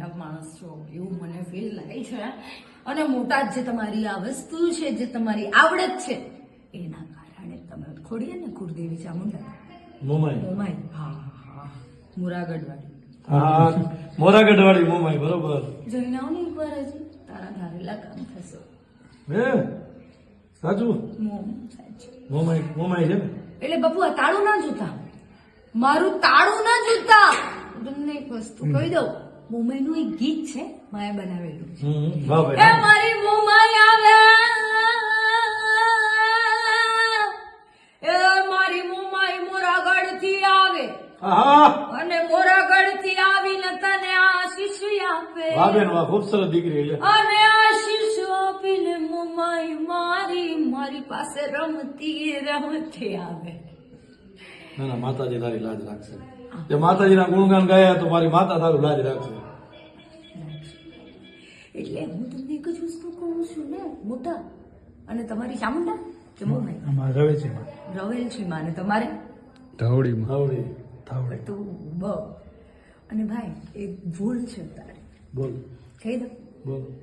મોટા માણસ છો એવું મને ફીલ થાય છે. અને મોટા જે તમારી આ વસ્તુ છે, જે તમારી આવડત છે, એના કારણે તમે ખોડીએ ને કુળદેવી ચામુંડા મોમાઈ. હા, મોરાગઢવાળી. હા, મોરાગઢવાળી મોમાઈ, બરોબર. જઈને આવો ને એકવાર હજી, તારા ધારેલા કામ થશે. હે સાચું? સાચું. મોમાઈ છે ને? એટલે બાપુ આ તાળું ના જોતા, મારું તાળું ના જોતા. તમને એક વસ્તુ કહી દઉં, મોમાઈનું એક ગીત છે, માએ બનાવેલું છે. વાહ એ ભાઈ. મારી મોમાઈ આવે, એ મારી મોમાઈ મોરાગઢ થી આવે, હા, અને મોરાગઢ થી આવીને તને આશીષ આપે. વાહ બેન વાહ, ખૂબ સરસ દીકરી છે. અને આશીષ આપીને મોમાઈ મારી પાસે રમતી આવે. ના ના, માતાજી તારી લાજ રાખશે. જે માતાજીના ગુણગાન ગાયા તો મારી માતા તારું લાજ રાખશે. એટલે હું તમને એક જ વસ્તુ કહું છું ને, મોટા. અને તમારી ચામુંડા કે મોમાઈ? રવેલચીમાં. અને તમારે થાવડી. તું બ. અને ભાઈ એક ભૂલ છે તારી, બોલ કહી દો. બોલ.